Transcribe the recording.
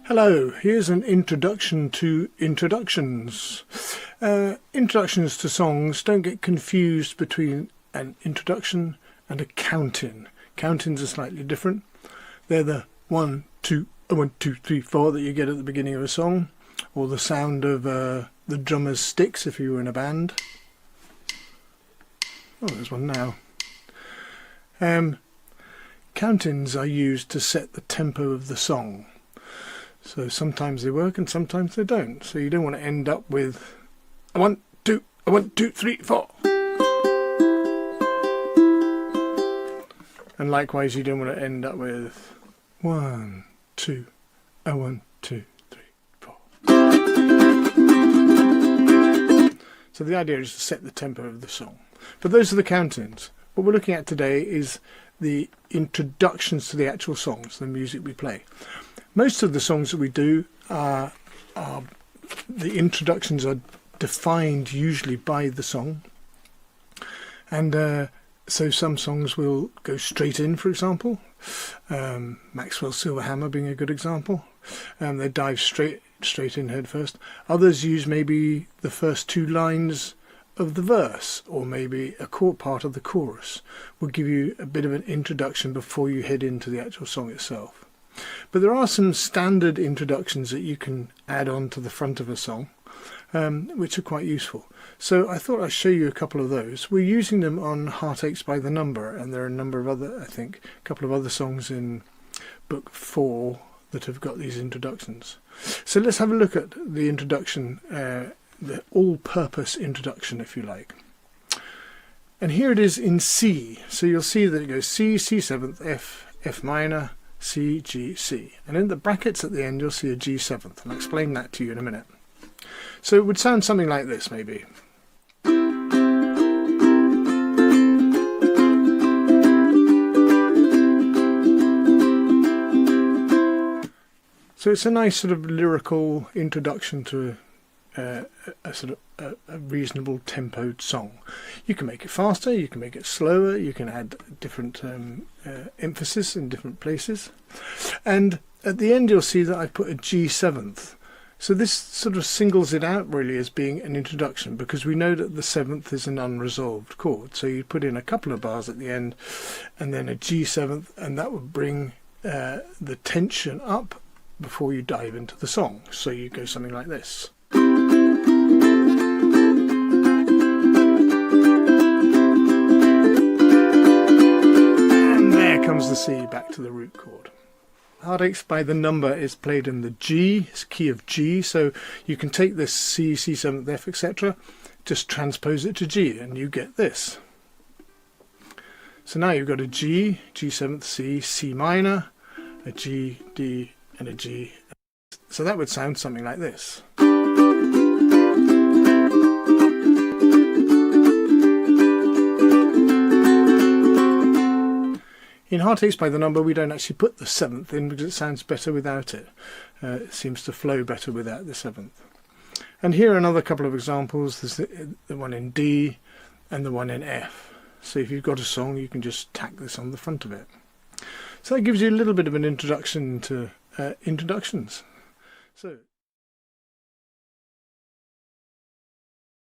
Hello, here's an introduction to introductions. Introductions to songs, don't get confused between an introduction and a count-in. Count-ins are slightly different. They're the 1, 2, 1, 2, 3, 4 that you get at the beginning of a song, or the sound of the drummer's sticks if you were in a band. Oh, there's one now. Count-ins are used to set the tempo of the song. So sometimes they work and sometimes they don't. So you don't want to end up with a 1, 2, a 1, 2, 3, 4. And likewise you don't want to end up with 1, 2, a 1, 2, 3, 4. So the idea is to set the tempo of the song. But those are the count-ins. What we're looking at today is the introductions to the actual songs, the music we play. Most of the songs that we do the introductions are defined usually by the song, and so some songs will go straight in, for example, Maxwell's Silver Hammer being a good example. They dive straight in head first. Others use maybe the first two lines of the verse, or maybe a part of the chorus will give you a bit of an introduction before you head into the actual song itself. But there are some standard introductions that you can add on to the front of a song, which are quite useful. So I thought I'd show you a couple of those. We're using them on Heartaches by the Number, and there are a number of other, I think, a couple of other songs in Book 4 that have got these introductions. So let's have a look at the introduction, the all-purpose introduction, if you like. And here it is in C. So you'll see that it goes C, C7, F, F minor, C, G, C. And in the brackets at the end you'll see a G7th. I'll explain that to you in a minute. So it would sound something like this maybe. So it's a nice sort of lyrical introduction to a reasonable tempoed song. You can make it faster, you can make it slower, you can add different emphasis in different places. And at the end you'll see that I put a G7th. So this sort of singles it out really as being an introduction, because we know that the 7th is an unresolved chord. So you put in a couple of bars at the end and then a G7th, and that would bring the tension up before you dive into the song. So you go something like this. Comes the C back to the root chord. Heartaches by the Number is played in the G, it's key of G, so you can take this C, C7, F, etc., just transpose it to G and you get this. So now you've got a G, G7, C, C minor, a G, D and a G. So that would sound something like this. In Heartaches by the Number we don't actually put the 7th in because it sounds better without it. It seems to flow better without the 7th. And here are another couple of examples. There's the one in D and the one in F. So if you've got a song you can just tack this on the front of it. So that gives you a little bit of an introduction to introductions. So